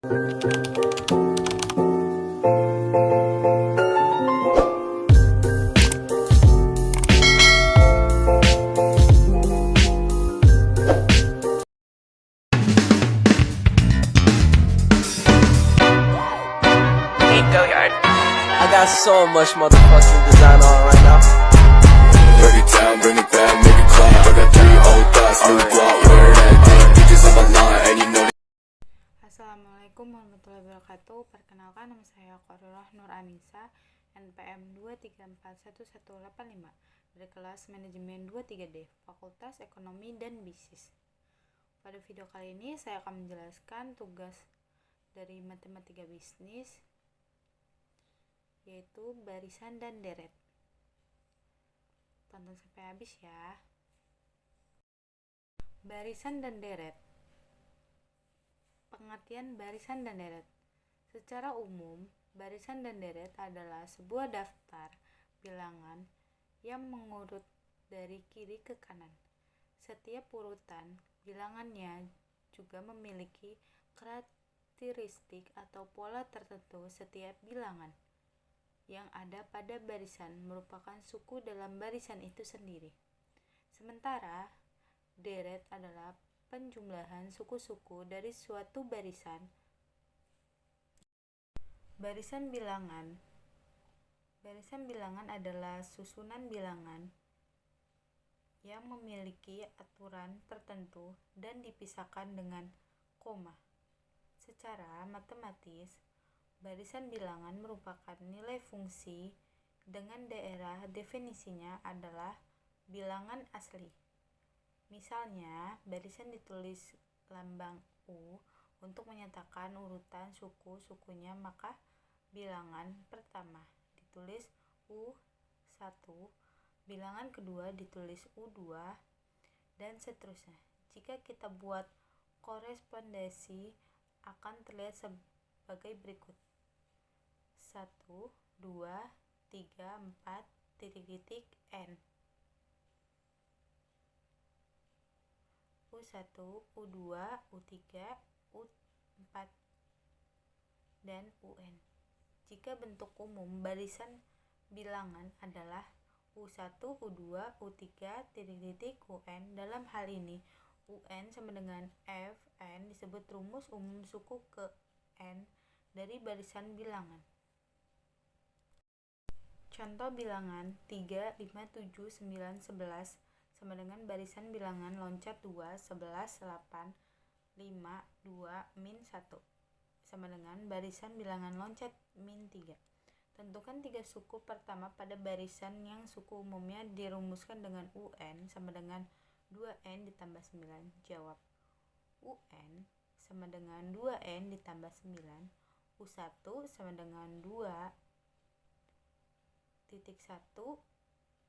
I got so much motherfucking design on right now. Break it down, bring it back, make it clap. I got 3 old thoughts, new guap, where that thing, bitches on my line, and you know. Assalamualaikum warahmatullahi wabarakatuh. Perkenalkan, nama saya Qorurah Nur Anissa, NPM 2341185 dari kelas Manajemen 23D, Fakultas Ekonomi dan Bisnis. Pada video kali ini saya akan menjelaskan tugas dari matematika bisnis, yaitu barisan dan deret. Tonton sampai habis ya. Barisan dan deret. Pengertian barisan dan deret. Secara umum, barisan dan deret adalah sebuah daftar bilangan yang mengurut dari kiri ke kanan. Setiap urutan bilangannya juga memiliki karakteristik atau pola tertentu. Setiap bilangan yang ada pada barisan merupakan suku dalam barisan itu sendiri. Sementara deret adalah penjumlahan suku-suku dari suatu barisan. Barisan bilangan. Barisan bilangan adalah susunan bilangan yang memiliki aturan tertentu dan dipisahkan dengan koma. Secara matematis, barisan bilangan merupakan nilai fungsi dengan daerah definisinya adalah bilangan asli. Misalnya, barisan ditulis lambang U untuk menyatakan urutan suku-sukunya, maka bilangan pertama ditulis U1, bilangan kedua ditulis U2, dan seterusnya. Jika kita buat korespondensi akan terlihat sebagai berikut. 1, 2, 3, 4, titik-titik, N. U1, U2, U3, U4, dan UN. Jika bentuk umum barisan bilangan adalah U1, U2, U3, titik-titik, UN, dalam hal ini UN sama dengan Fn disebut rumus umum suku ke N dari barisan bilangan. Contoh bilangan 3, 5, 7, 9, 11 sama dengan barisan bilangan loncat 2, 11, 8, 5, 2, min 1 sama dengan barisan bilangan loncat min 3. Tentukan 3 suku pertama pada barisan yang suku umumnya dirumuskan dengan UN sama dengan 2N ditambah 9. Jawab. UN sama dengan 2N ditambah 9. U1 sama dengan 2 titik 1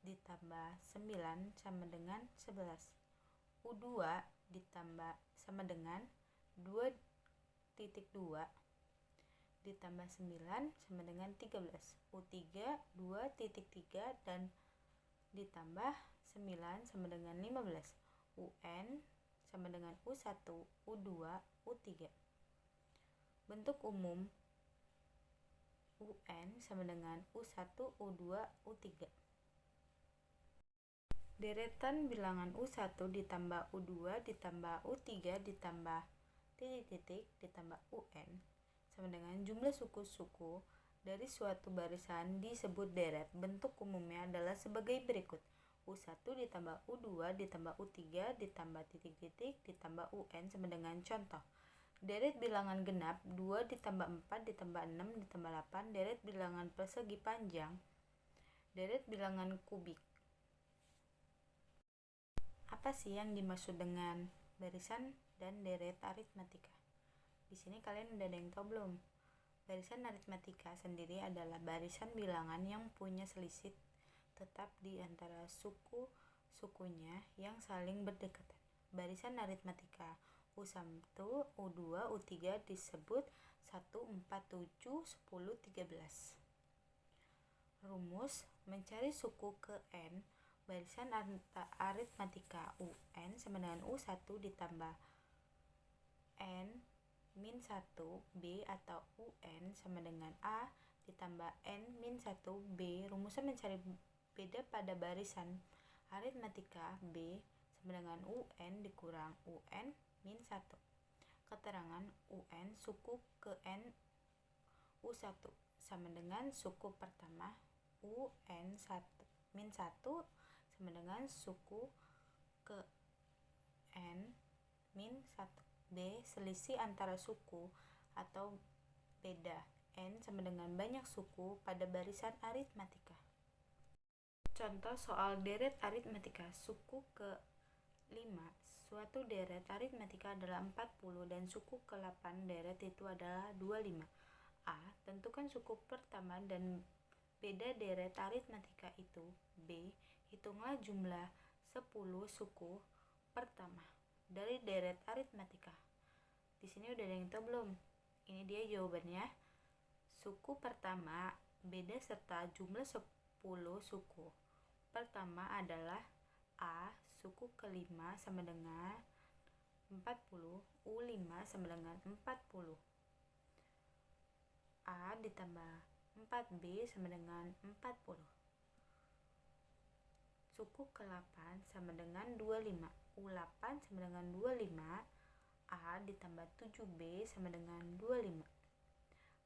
ditambah 9 sama dengan 11. U2 ditambah sama dengan 2 titik 2 ditambah 9 sama dengan 13. U3 2 titik 3 dan ditambah 9 sama dengan 15. UN sama dengan U1, U2, U3. Bentuk umum UN sama dengan U1, U2, U3. Deretan bilangan U1 ditambah U2 ditambah U3 ditambah titik-titik ditambah UN sama dengan jumlah suku-suku dari suatu barisan disebut deret. Bentuk umumnya adalah sebagai berikut. U1 ditambah U2 ditambah U3 ditambah titik-titik ditambah UN sama dengan contoh. Deret bilangan genap 2 ditambah 4 ditambah 6 ditambah 8. Deret bilangan persegi panjang. Deret bilangan kubik. Apa sih yang dimaksud dengan barisan dan deret aritmatika? Di sini kalian udah ada yang tahu belum? Barisan aritmatika sendiri adalah barisan bilangan yang punya selisih tetap di antara suku-sukunya yang saling berdekatan. Barisan aritmatika U1, U2, U3 disebut 1, 4, 7, 10, 13. Rumus mencari suku ke N. Barisan aritmatika UN sama dengan U1 ditambah N min 1 B atau UN sama dengan A ditambah N min 1 B. Rumusan mencari beda pada barisan aritmatika B sama dengan UN dikurang UN min 1. Keterangan UN suku ke N U1 sama dengan suku pertama UN 1 min 1 sama dengan suku ke N min 1. B. Selisih antara suku atau beda N sama dengan banyak suku pada barisan aritmatika. Contoh soal deret aritmatika suku ke-5. Suatu deret aritmatika adalah 40 dan suku ke-8 deret itu adalah 25. A. Tentukan suku pertama dan beda deret aritmatika itu. B. Hitunglah jumlah 10 suku pertama dari deret aritmatika. Di sini udah ada yang tahu belum? Ini dia jawabannya. Suku pertama beda serta jumlah 10 suku. Pertama adalah A suku ke-5 sama dengan 40, U5 sama dengan 40. A ditambah 4B sama dengan 40. Suku ke-8 sama dengan 25. U8 sama dengan 25. A ditambah 7B sama dengan 25.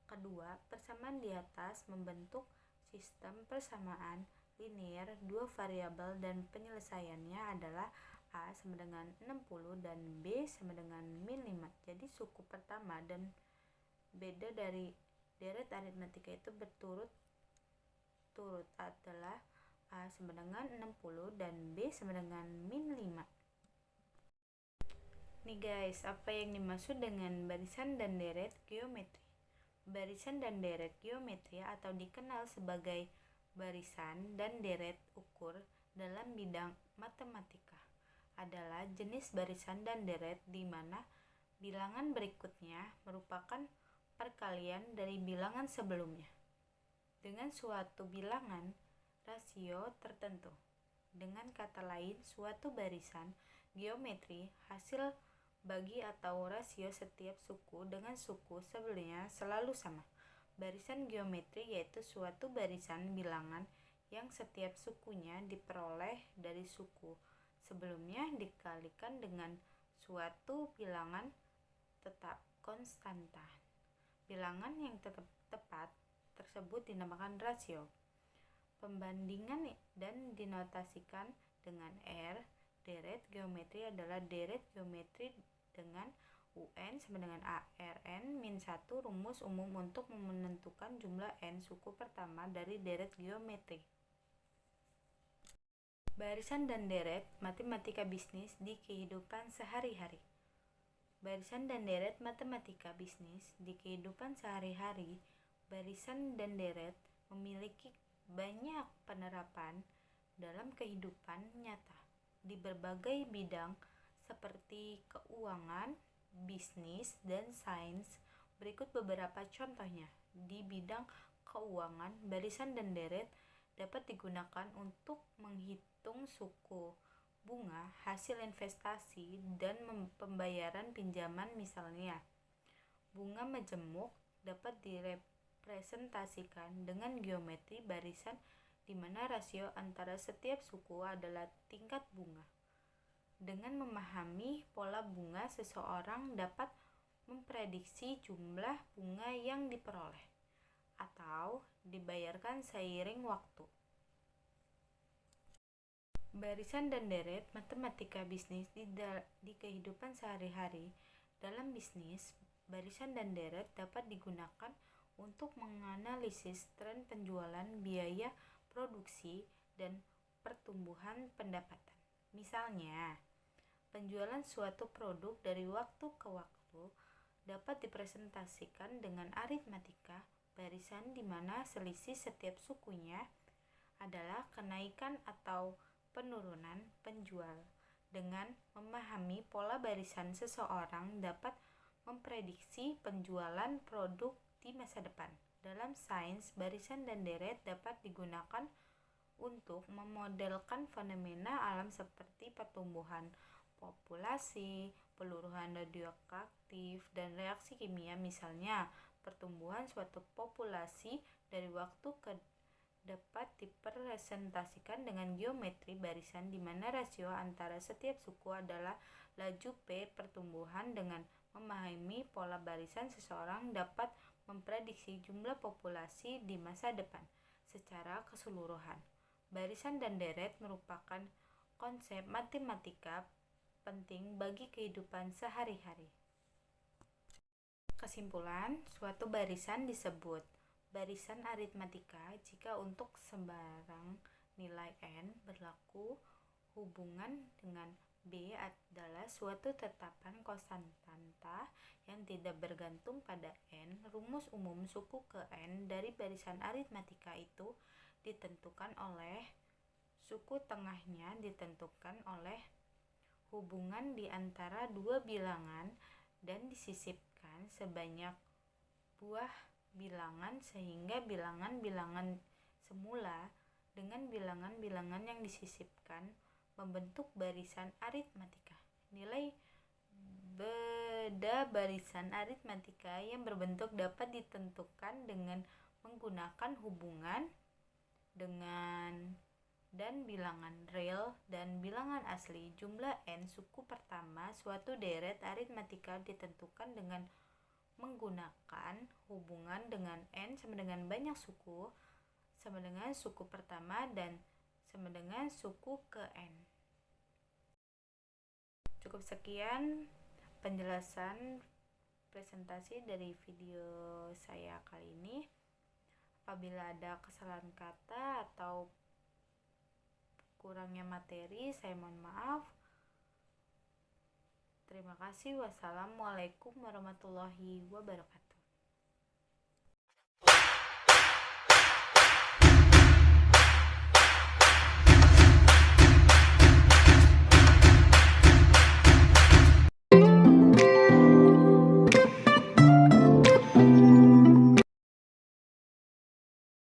Kedua, persamaan di atas membentuk sistem persamaan linear dua variabel dan penyelesaiannya adalah A sama dengan 60 dan B sama dengan min 5. Jadi suku pertama dan beda dari deret aritmatika itu berturut-turut adalah A sama dengan 60 dan B sama dengan min 5. Nih guys, apa yang dimaksud dengan barisan dan deret geometri? Barisan dan deret geometri atau dikenal sebagai barisan dan deret ukur dalam bidang matematika adalah jenis barisan dan deret di mana bilangan berikutnya merupakan perkalian dari bilangan sebelumnya dengan suatu bilangan rasio tertentu. Dengan kata lain, suatu barisan geometri hasil bagi atau rasio setiap suku dengan suku sebelumnya selalu sama. Barisan geometri yaitu suatu barisan bilangan yang setiap sukunya diperoleh dari suku sebelumnya dikalikan dengan suatu bilangan tetap konstanta. Bilangan yang tetap tepat tersebut dinamakan rasio. Pembandingan dan dinotasikan dengan R. Deret geometri adalah deret geometri dengan UN sama dengan ARN min 1 rumus umum untuk menentukan jumlah N suku pertama dari deret geometri. Barisan dan deret matematika bisnis di kehidupan sehari-hari. Barisan dan deret matematika bisnis di kehidupan sehari-hari. Barisan dan deret memiliki banyak penerapan dalam kehidupan nyata di berbagai bidang seperti keuangan, bisnis, dan sains. Berikut beberapa contohnya. Di bidang keuangan, barisan dan deret dapat digunakan untuk menghitung suku bunga hasil investasi dan pembayaran pinjaman misalnya. Bunga majemuk dapat direpresentasikan dengan geometri barisan di mana rasio antara setiap suku adalah tingkat bunga. Dengan memahami pola bunga, seseorang dapat memprediksi jumlah bunga yang diperoleh atau dibayarkan seiring waktu. Barisan dan deret matematika bisnis di kehidupan sehari-hari. Dalam bisnis, barisan dan deret dapat digunakan untuk menganalisis tren penjualan, biaya produksi, dan pertumbuhan pendapatan. Misalnya, penjualan suatu produk dari waktu ke waktu dapat dipresentasikan dengan aritmatika barisan di mana selisih setiap sukunya adalah kenaikan atau penurunan penjual. Dengan memahami pola barisan, seseorang dapat memprediksi penjualan produk di masa depan. Dalam sains, barisan dan deret dapat digunakan untuk memodelkan fenomena alam seperti pertumbuhan populasi, peluruhan radioaktif, dan reaksi kimia. Misalnya, pertumbuhan suatu populasi dari waktu ke dapat direpresentasikan dengan geometri barisan di mana rasio antara setiap suku adalah laju P pertumbuhan. Dengan memahami pola barisan, seseorang dapat memprediksi jumlah populasi di masa depan. Secara keseluruhan, barisan dan deret merupakan konsep matematika penting bagi kehidupan sehari-hari. Kesimpulan, suatu barisan disebut barisan aritmatika jika untuk sembarang nilai n berlaku hubungan dengan B adalah suatu tetapan konstanta yang tidak bergantung pada n. Rumus umum suku ke n dari barisan aritmatika itu ditentukan oleh suku tengahnya ditentukan oleh hubungan di antara dua bilangan dan disisipkan sebanyak buah bilangan sehingga bilangan-bilangan semula dengan bilangan-bilangan yang disisipkan membentuk barisan aritmatika. Nilai beda barisan aritmatika yang berbentuk dapat ditentukan dengan menggunakan hubungan dengan dan bilangan real dan bilangan asli. Jumlah n suku pertama suatu deret aritmatika ditentukan dengan menggunakan hubungan dengan n sama dengan banyak suku sama dengan suku pertama dan sama dengan suku ke n. Cukup sekian penjelasan presentasi dari video saya kali ini. Apabila ada kesalahan kata atau kurangnya materi, saya mohon maaf. Terima kasih. Wassalamualaikum warahmatullahi wabarakatuh.